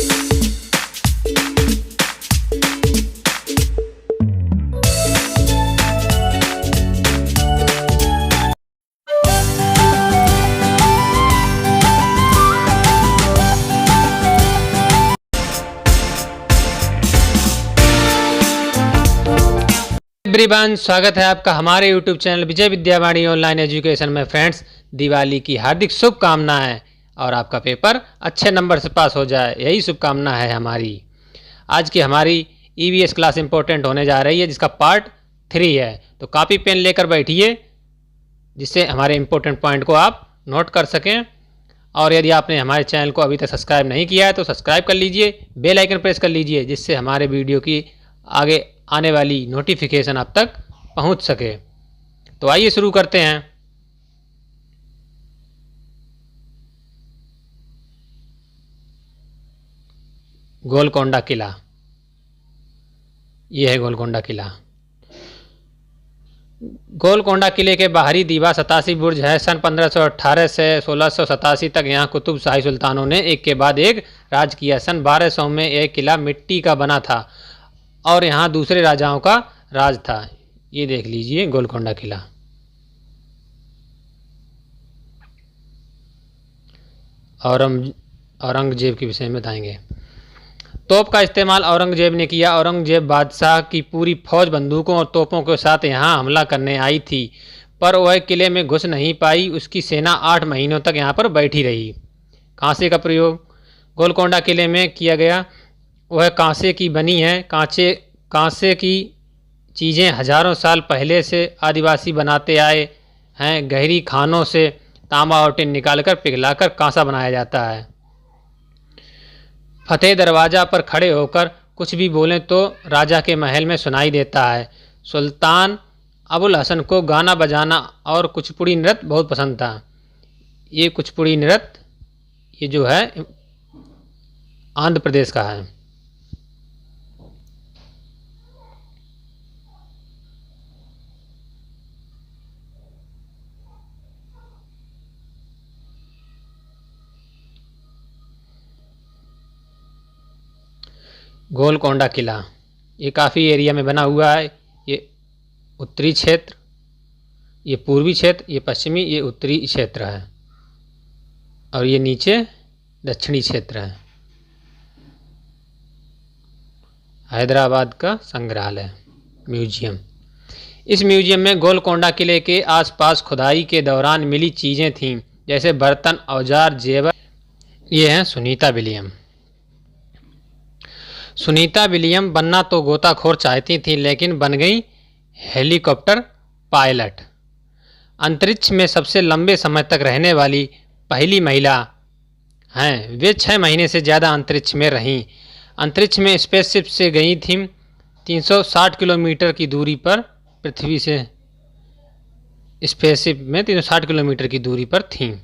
Everyone, स्वागत है आपका हमारे YouTube चैनल विजय विद्यावाणी ऑनलाइन एजुकेशन में। फ्रेंड्स, दिवाली की हार्दिक शुभकामनाएं और आपका पेपर अच्छे नंबर से पास हो जाए, यही शुभकामना है हमारी। आज की हमारी EVS क्लास इंपॉर्टेंट होने जा रही है, जिसका पार्ट 3 है। तो कॉपी पेन लेकर बैठिए, जिससे हमारे इंपॉर्टेंट पॉइंट को आप नोट कर सकें। और यदि आपने हमारे चैनल को अभी तक सब्सक्राइब नहीं किया है तो सब्सक्राइब कर लीजिए, बेल आइकन प्रेस कर लीजिए, जिससे हमारे वीडियो की आगे आने वाली नोटिफिकेशन आप तक पहुंच सके। तो आइए शुरू करते हैं। गोलकोंडा किला, यह है गोलकोंडा किला। गोलकोंडा किले के बाहरी दीवार 87 बुर्ज है। सन 1518 से 1687 तक यहाँ कुतुब शाही सुल्तानों ने एक के बाद एक राज किया। सन 1200 में यह किला मिट्टी का बना था और यहाँ दूसरे राजाओं का राज था। ये देख लीजिए गोलकोंडा किला। औरंगजेब के विषय में बताएंगे। तोप का इस्तेमाल औरंगजेब ने किया। औरंगजेब बादशाह की पूरी फौज बंदूकों और तोपों के साथ यहाँ हमला करने आई थी, पर वह किले में घुस नहीं पाई। उसकी सेना 8 महीनों तक यहाँ पर बैठी रही। कांसे का प्रयोग गोलकोंडा किले में किया गया। वह कांसे की बनी है। कांसे की चीज़ें हजारों साल पहले से आदिवासी बनाते आए हैं। गहरी खानों से तांबा और टिन निकालकर पिघलाकर कांसा बनाया जाता है। फतेह दरवाज़ा पर खड़े होकर कुछ भी बोलें तो राजा के महल में सुनाई देता है। सुल्तान अबुल हसन को गाना बजाना और कुचिपुड़ी नृत्य बहुत पसंद था। ये कुचिपुड़ी नृत्य ये जो है आंध्र प्रदेश का है। गोलकोंडा किला ये काफ़ी एरिया में बना हुआ है। ये उत्तरी क्षेत्र, ये पूर्वी क्षेत्र, ये पश्चिमी, ये उत्तरी क्षेत्र है और ये नीचे दक्षिणी क्षेत्र है। हैदराबाद का संग्रहालय म्यूजियम। इस म्यूजियम में गोलकोंडा किले के आसपास खुदाई के दौरान मिली चीज़ें थीं, जैसे बर्तन, औजार, जेवर। ये हैं सुनीता विलियम। सुनीता विलियम बनना तो गोताखोर चाहती थी, लेकिन बन गई हेलीकॉप्टर पायलट। अंतरिक्ष में सबसे लंबे समय तक रहने वाली पहली महिला हैं। वे 6 महीने से ज़्यादा अंतरिक्ष में रहीं। अंतरिक्ष में स्पेसशिप से गई थीं। 360 किलोमीटर की दूरी पर पृथ्वी से स्पेसशिप में 360 किलोमीटर की दूरी पर थीं।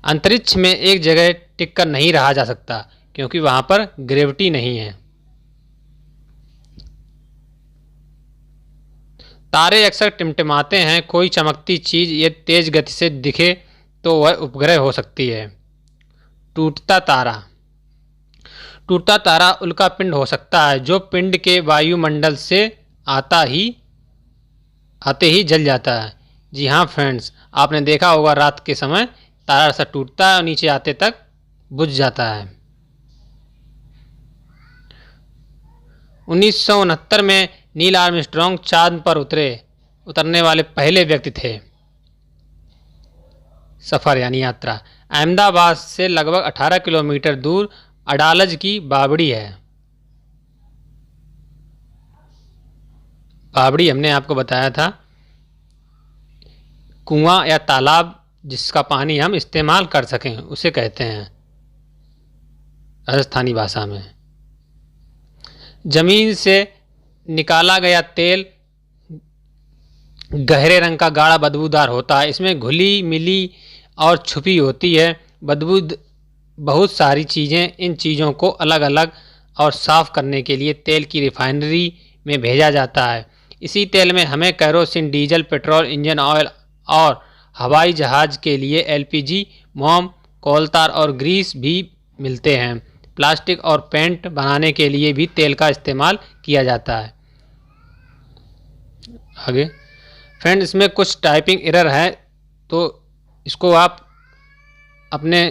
अंतरिक्ष में एक जगह टिककर नहीं रहा जा सकता, क्योंकि वहाँ पर ग्रेविटी नहीं है। तारे अक्सर टिमटिमाते हैं। कोई चमकती चीज़ ये तेज गति से दिखे तो वह उपग्रह हो सकती है। टूटता तारा। टूटता तारा उल्का पिंड हो सकता है, जो पिंड के वायुमंडल से आते ही जल जाता है। जी हाँ फ्रेंड्स, आपने देखा होगा रात के समय तारा सा टूटता है और नीचे आते तक बुझ जाता है। 1969 में नील आर्मस्ट्रॉन्ग चांद पर उतरने वाले पहले व्यक्ति थे। सफ़र यानी यात्रा। अहमदाबाद से लगभग 18 किलोमीटर दूर अडालज की बावड़ी है। बावड़ी हमने आपको बताया था, कुआं या तालाब जिसका पानी हम इस्तेमाल कर सकें, उसे कहते हैं राजस्थानी भाषा में। जमीन से निकाला गया तेल गहरे रंग का गाढ़ा बदबूदार होता है। इसमें घुली मिली और छुपी होती है बदबू बहुत सारी चीज़ें। इन चीज़ों को अलग अलग और साफ़ करने के लिए तेल की रिफाइनरी में भेजा जाता है। इसी तेल में हमें kerosene, diesel, petrol, engine oil और हवाई जहाज़ के लिए LPG, मोम, कोलतार और ग्रीस भी मिलते हैं। प्लास्टिक और पेंट बनाने के लिए भी तेल का इस्तेमाल किया जाता है। आगे फ्रेंड्स, इसमें कुछ टाइपिंग एरर है, तो इसको आप अपने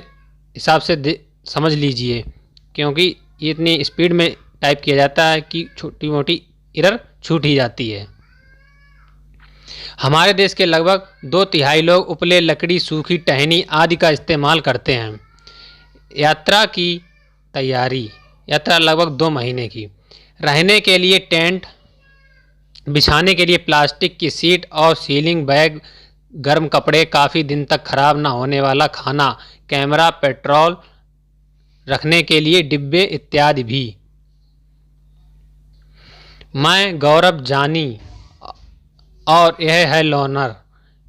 हिसाब से समझ लीजिए, क्योंकि ये इतनी स्पीड में टाइप किया जाता है कि छोटी मोटी एरर छूट ही जाती है। हमारे देश के लगभग 2/3 लोग उपले, लकड़ी, सूखी टहनी आदि का इस्तेमाल करते हैं। यात्रा की तैयारी, यात्रा लगभग 2 महीने की। रहने के लिए टेंट, बिछाने के लिए प्लास्टिक की सीट और सीलिंग बैग, गर्म कपड़े, काफ़ी दिन तक खराब ना होने वाला खाना, कैमरा, पेट्रोल रखने के लिए डिब्बे इत्यादि भी। मैं गौरव जानी और यह है लोनर,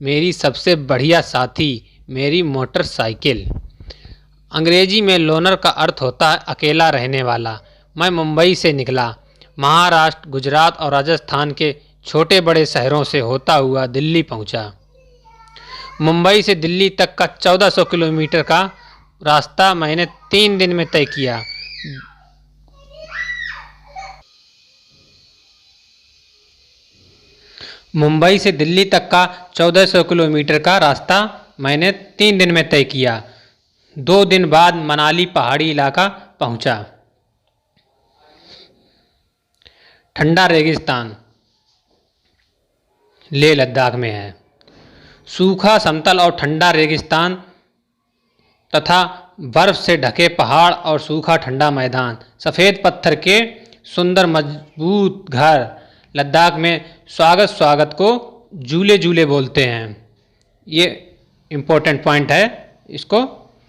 मेरी सबसे बढ़िया साथी, मेरी मोटरसाइकिल। अंग्रेजी में लोनर का अर्थ होता है अकेला रहने वाला। मैं मुंबई से निकला, महाराष्ट्र, गुजरात और राजस्थान के छोटे बड़े शहरों से होता हुआ दिल्ली पहुंचा। मुंबई से दिल्ली तक का 1400 किलोमीटर का रास्ता मैंने 3 दिन में तय किया। मुंबई से दिल्ली तक का 1400 किलोमीटर का रास्ता मैंने 3 दिन में तय किया। 2 दिन बाद मनाली पहाड़ी इलाका पहुंचा। ठंडा रेगिस्तान लेह लद्दाख में है। सूखा समतल और ठंडा रेगिस्तान तथा बर्फ से ढके पहाड़ और सूखा ठंडा मैदान, सफ़ेद पत्थर के सुंदर मजबूत घर। लद्दाख में स्वागत को झूले झूले बोलते हैं। ये इम्पोर्टेंट पॉइंट है, इसको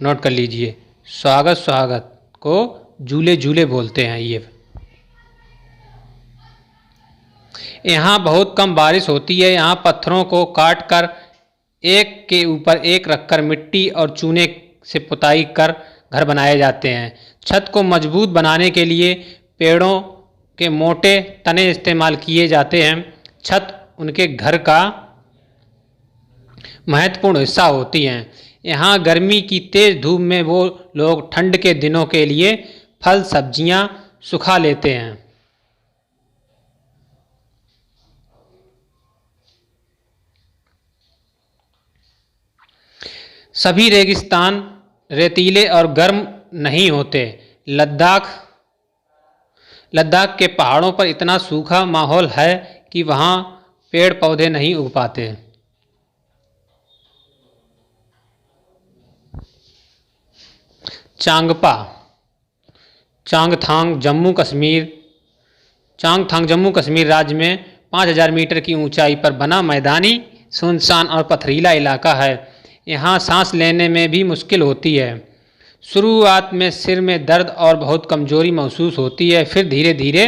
नोट कर लीजिए। स्वागत को झूले झूले बोलते हैं। यहाँ बहुत कम बारिश होती है। यहाँ पत्थरों को काट कर एक के ऊपर एक रखकर मिट्टी और चूने से पुताई कर घर बनाए जाते हैं। छत को मजबूत बनाने के लिए पेड़ों के मोटे तने इस्तेमाल किए जाते हैं। छत उनके घर का महत्वपूर्ण हिस्सा होती हैं। यहाँ गर्मी की तेज़ धूप में वो लोग ठंड के दिनों के लिए फल सब्जियाँ सुखा लेते हैं। सभी रेगिस्तान रेतीले और गर्म नहीं होते। लद्दाख के पहाड़ों पर इतना सूखा माहौल है कि वहाँ पेड़ पौधे नहीं उग पाते। चांगपा, चांगथांग जम्मू कश्मीर राज्य में 5000 मीटर की ऊंचाई पर बना मैदानी, सुनसान और पथरीला इलाका है। यहाँ सांस लेने में भी मुश्किल होती है। शुरुआत में सिर में दर्द और बहुत कमजोरी महसूस होती है, फिर धीरे धीरे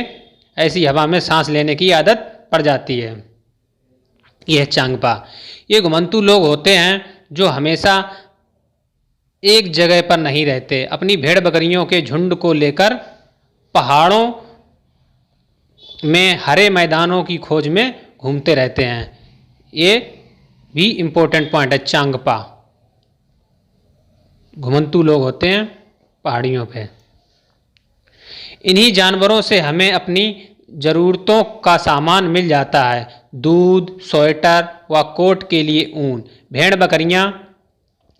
ऐसी हवा में सांस लेने की आदत पड़ जाती है। यह चांगपा, ये घुमंतू लोग होते हैं जो हमेशा एक जगह पर नहीं रहते। अपनी भेड़ बकरियों के झुंड को लेकर पहाड़ों में हरे मैदानों की खोज में घूमते रहते हैं। ये भी इम्पोर्टेंट पॉइंट है। चांगपा घुमंतू लोग होते हैं पहाड़ियों पे। इन्हीं जानवरों से हमें अपनी ज़रूरतों का सामान मिल जाता है। दूध, स्वेटर व कोट के लिए ऊन। भेड़ बकरियां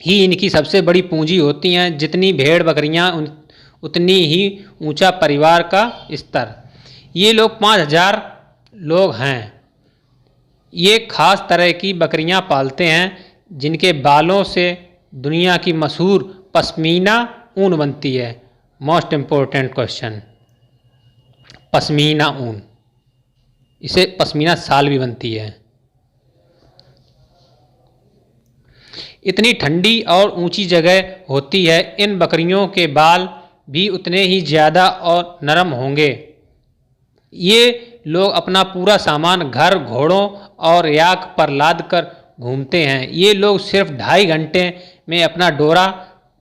ही इनकी सबसे बड़ी पूंजी होती हैं। जितनी भेड़ बकरियां उतनी ही ऊंचा परिवार का स्तर। ये लोग 5000 लोग हैं। ये खास तरह की बकरियां पालते हैं जिनके बालों से दुनिया की मशहूर पश्मीना ऊन बनती है। मोस्ट इम्पोर्टेंट क्वेश्चन, पश्मीना ऊन, इसे पश्मीना शाल भी बनती है। इतनी ठंडी और ऊंची जगह होती है, इन बकरियों के बाल भी उतने ही ज़्यादा और नरम होंगे। ये लोग अपना पूरा सामान घर, घोड़ों और याक पर लाद कर घूमते हैं। ये लोग सिर्फ 2.5 घंटे में अपना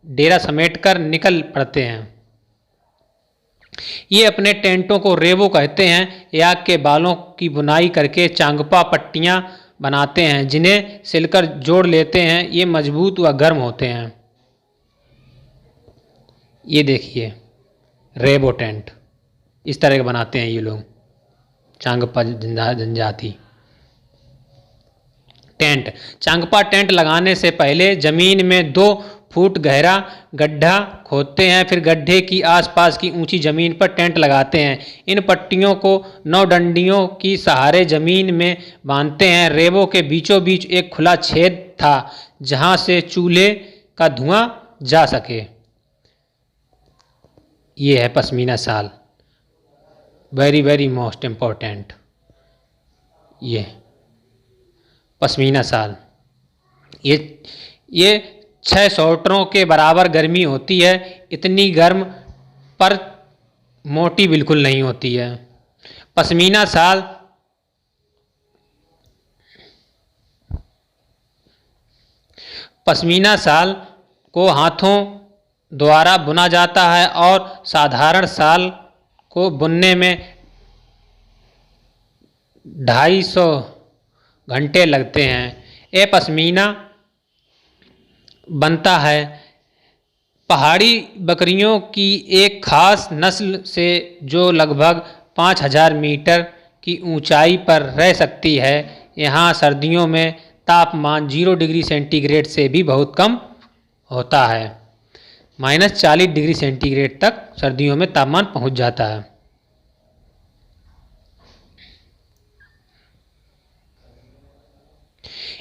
डेरा समेटकर निकल पड़ते हैं। ये अपने टेंटों को रेवो कहते हैं। याक के बालों की बुनाई करके चांगपा पट्टियाँ बनाते हैं, जिन्हें सिलकर जोड़ लेते हैं। ये मजबूत व गर्म होते हैं। ये देखिए, रेबो टेंट, इस तरह के बनाते हैं ये लोग, चांगपा जनजाति। टेंट, चांगपा टेंट लगाने से पहले जमीन में 2 फुट गहरा गड्ढा खोदते हैं, फिर गड्ढे की आसपास की ऊंची जमीन पर टेंट लगाते हैं। इन पट्टियों को 9 डंडियों की सहारे जमीन में बांधते हैं। रेबो के बीचों बीच एक खुला छेद था जहां से चूल्हे का धुआं जा सके। ये है पश्मीना शाल, वेरी वेरी मोस्ट इम्पोर्टेंट। ये पश्मीना शाल, ये 6 स्वेटरों के बराबर गर्मी होती है, इतनी गर्म पर मोटी बिल्कुल नहीं होती है। पश्मीना शाल को हाथों द्वारा बुना जाता है और साधारण शाल को बुनने में 250 घंटे लगते हैं। ये पश्मीना बनता है पहाड़ी बकरियों की एक खास नस्ल से जो लगभग 5000 मीटर की ऊंचाई पर रह सकती है। यहाँ सर्दियों में तापमान 0 डिग्री सेंटीग्रेड से भी बहुत कम होता है, -40 डिग्री सेंटीग्रेड तक सर्दियों में तापमान पहुँच जाता है।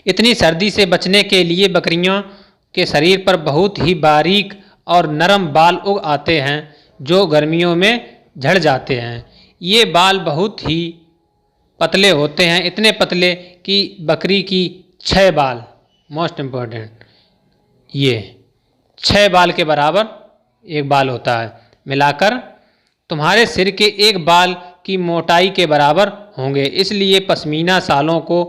इतनी सर्दी से बचने के लिए बकरियों के शरीर पर बहुत ही बारीक और नरम बाल उग आते हैं जो गर्मियों में झड़ जाते हैं। ये बाल बहुत ही पतले होते हैं, इतने पतले कि बकरी की 6 बाल, मोस्ट इम्पोर्टेंट, ये 6 बाल के बराबर एक बाल होता है, मिलाकर तुम्हारे सिर के एक बाल की मोटाई के बराबर होंगे। इसलिए पश्मीना शालों को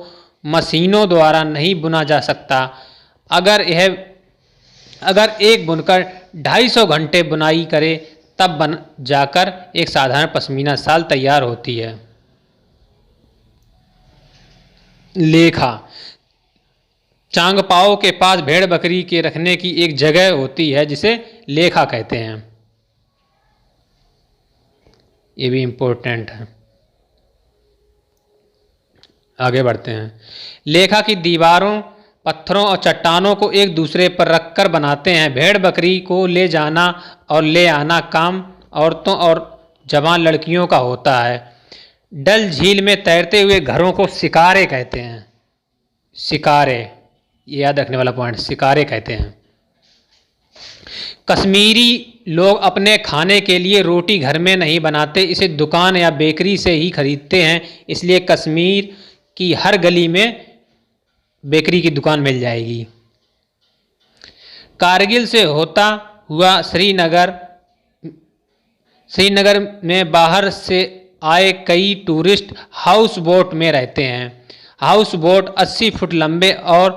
मशीनों द्वारा नहीं बुना जा सकता। अगर एक बुनकर 250 घंटे बुनाई करे तब बन जाकर एक साधारण पश्मीना शाल तैयार होती है। लेखा, चांगपाओं के पास भेड़ बकरी के रखने की एक जगह होती है जिसे लेखा कहते हैं। ये भी इम्पोर्टेंट है। आगे बढ़ते हैं। लेखा की दीवारों, पत्थरों और चट्टानों को एक दूसरे पर रखकर बनाते हैं। भेड़ बकरी को ले जाना और ले आना काम औरतों और जवान लड़कियों का होता है। डल झील में तैरते हुए घरों को शिकारे कहते हैं। शिकारे, ये याद रखने वाला पॉइंट, शिकारे कहते हैं। कश्मीरी लोग अपने खाने के लिए रोटी घर में नहीं बनाते, इसे दुकान या बेकरी से ही खरीदते हैं। इसलिए कश्मीर की हर गली में बेकरी की दुकान मिल जाएगी। कारगिल से होता हुआ श्रीनगर में बाहर से आए कई टूरिस्ट हाउस बोट में रहते हैं। हाउस बोट 80 फुट लंबे और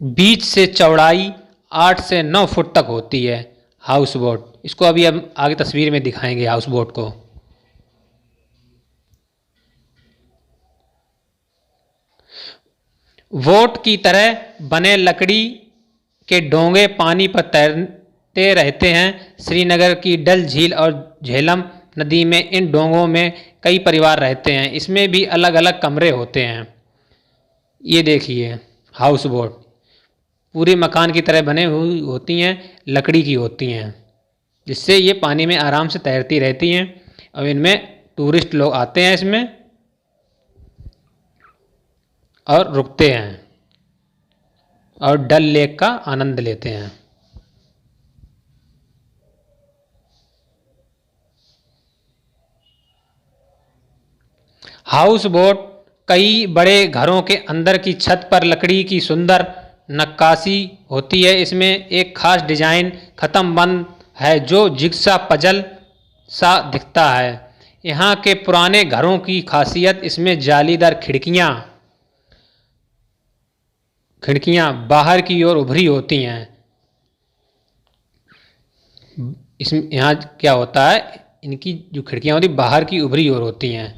बीच से चौड़ाई 8 से 9 फुट तक होती है। हाउस बोट, इसको अभी हम आगे तस्वीर में दिखाएंगे हाउस बोट को। बोट की तरह बने लकड़ी के डोंगे पानी पर तैरते रहते हैं। श्रीनगर की डल झील और झेलम नदी में इन डोंगों में कई परिवार रहते हैं। इसमें भी अलग अलग कमरे होते हैं। ये देखिए हाउस बोट पूरे मकान की तरह बने हुई होती हैं, लकड़ी की होती हैं, जिससे ये पानी में आराम से तैरती रहती हैं। और इनमें टूरिस्ट लोग आते हैं इसमें और रुकते हैं और डल लेक का आनंद लेते हैं। हाउस बोट कई बड़े घरों के अंदर की छत पर लकड़ी की सुंदर नक्काशी होती है। इसमें एक खास डिजाइन खत्म बंद है जो जिग्सा पजल सा दिखता है। यहाँ के पुराने घरों की खासियत, इसमें जालीदार खिड़कियाँ बाहर की ओर उभरी होती हैं। इसमें यहाँ क्या होता है, इनकी जो खिड़कियाँ होती बाहर की उभरी ओर होती हैं।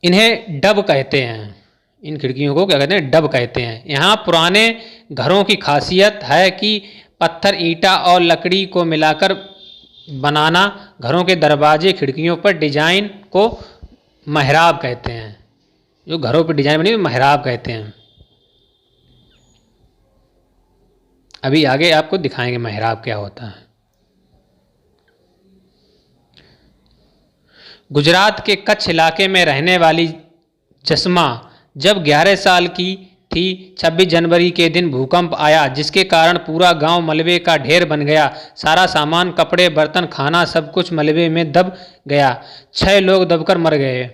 इन्हें डब कहते हैं। इन खिड़कियों को क्या कहते हैं, डब कहते हैं। यहाँ पुराने घरों की खासियत है कि पत्थर, ईंटा और लकड़ी को मिलाकर बनाना। घरों के दरवाजे, खिड़कियों पर डिजाइन को मेहराब कहते हैं। जो घरों पर डिजाइन बनी मेहराब कहते हैं। अभी आगे आपको दिखाएंगे मेहराब क्या होता है। गुजरात के कच्छ इलाके में रहने वाली जसमा जब 11 साल की थी, 26 जनवरी के दिन भूकंप आया, जिसके कारण पूरा गांव मलबे का ढेर बन गया। सारा सामान, कपड़े, बर्तन, खाना सब कुछ मलबे में दब गया। 6 लोग दबकर मर गए।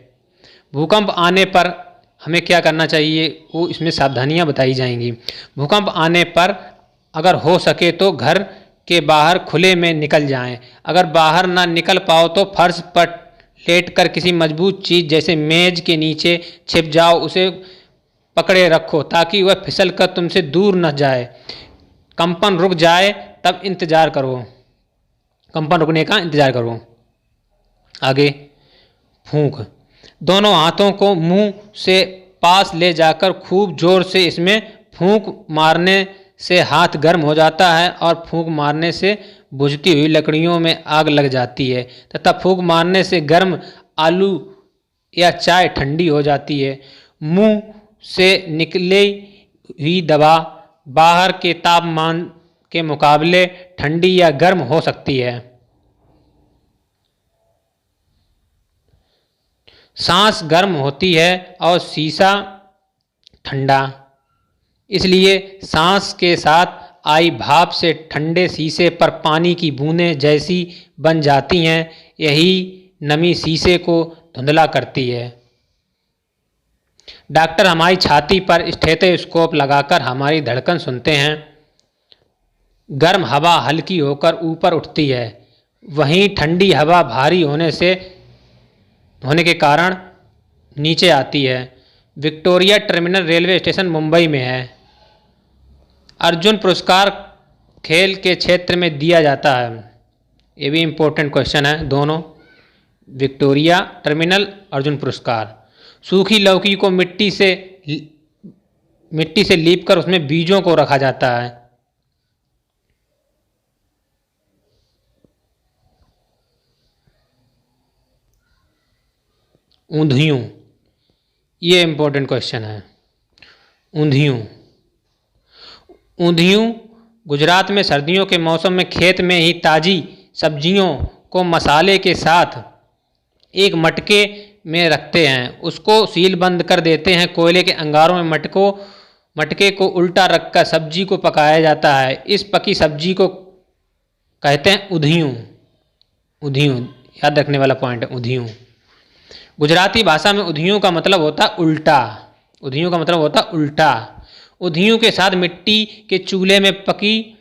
भूकंप आने पर हमें क्या करना चाहिए, वो इसमें सावधानियां बताई जाएंगी। भूकंप आने पर अगर हो सके तो घर के बाहर खुले में निकल जाएं। अगर बाहर ना निकल पाओ तो फर्श पर लेटकर किसी मजबूत चीज़ जैसे मेज के नीचे छिप जाओ, उसे पकड़े रखो ताकि वह फिसल कर तुमसे दूर न जाए। कंपन रुक जाए तब इंतज़ार करो, कंपन रुकने का इंतज़ार करो। आगे फूंक, दोनों हाथों को मुंह से पास ले जाकर खूब जोर से इसमें फूंक मारने से हाथ गर्म हो जाता है और फूंक मारने से बुझती हुई लकड़ियों में आग लग जाती है तथा फूंक मारने से गर्म आलू या चाय ठंडी हो जाती है। मुंह से निकली हुई दवा बाहर के तापमान के मुकाबले ठंडी या गर्म हो सकती है। सांस गर्म होती है और शीशा ठंडा, इसलिए सांस के साथ आई भाप से ठंडे शीशे पर पानी की बूंदें जैसी बन जाती हैं। यही नमी शीशे को धुंधला करती है। डॉक्टर हमारी छाती पर स्टेथोस्कोप लगाकर हमारी धड़कन सुनते हैं। गर्म हवा हल्की होकर ऊपर उठती है, वहीं ठंडी हवा भारी होने के कारण नीचे आती है। Victoria terminal railway station Mumbai में है। अर्जुन पुरस्कार खेल के क्षेत्र में दिया जाता है। ये भी इम्पोर्टेंट क्वेश्चन है दोनों। विक्टोरिया टर्मिनल, अर्जुन पुरस्कार। सूखी लौकी को मिट्टी से लीपकर उसमें बीजों को रखा जाता है। ऊंधियूं, ये इम्पोर्टेंट क्वेश्चन है। ऊंधियूं, ऊंधियूं गुजरात में सर्दियों के मौसम में खेत में ही ताज़ी सब्जियों को मसाले के साथ एक मटके में रखते हैं, उसको सील बंद कर देते हैं। कोयले के अंगारों में मटके को उल्टा रखकर सब्जी को पकाया जाता है। इस पकी सब्जी को कहते हैं ऊंधियूं। ऊंधियूं याद रखने वाला पॉइंट है, ऊंधियूं। गुजराती भाषा में ऊंधियूं का मतलब होता उल्टा। ऊंधियूं का मतलब होता उल्टा। ऊंधियूं के साथ मिट्टी के चूल्हे में पकी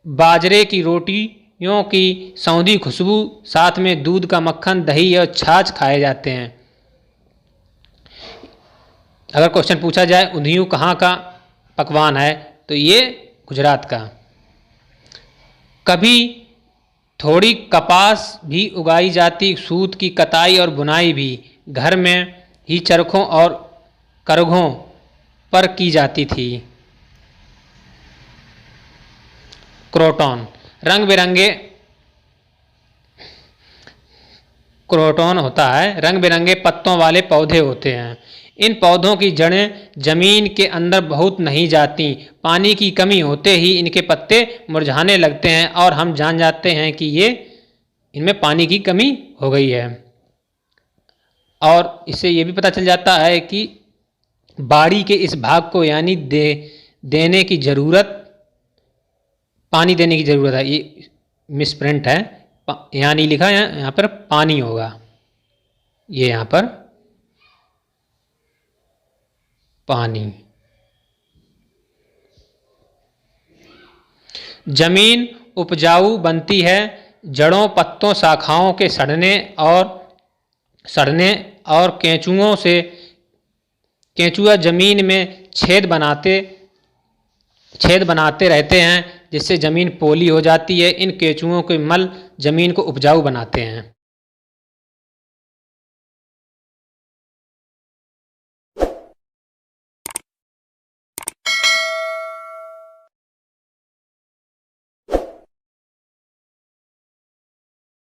बाजरे की रोटियों की सौंधी खुशबू, साथ में दूध का मक्खन, दही और छाछ खाए जाते हैं। अगर क्वेश्चन पूछा जाए ऊंधियूं कहाँ का पकवान है तो ये गुजरात का। कभी थोड़ी कपास भी उगाई जाती, सूत की कताई और बुनाई भी घर में ही चरखों और करघों पर की जाती थी। क्रोटन, रंग बिरंगे क्रोटन होता है, रंग बिरंगे पत्तों वाले पौधे होते हैं। इन पौधों की जड़ें जमीन के अंदर बहुत नहीं जाती। पानी की कमी होते ही इनके पत्ते मुरझाने लगते हैं और हम जान जाते हैं कि इनमें पानी की कमी हो गई है। और इससे ये भी पता चल जाता है कि बाड़ी के इस भाग को यानी देने की ज़रूरत, पानी देने की ज़रूरत है। ये मिसप्रिंट है, यहाँ नहीं लिखा, यहाँ पर पानी होगा, ये यहाँ पर पानी। जमीन उपजाऊ बनती है जड़ों, पत्तों, शाखाओं के सड़ने और केंचुआ जमीन में छेद बनाते रहते हैं, जिससे जमीन पोली हो जाती है। इन केंचुओं के मल जमीन को उपजाऊ बनाते हैं।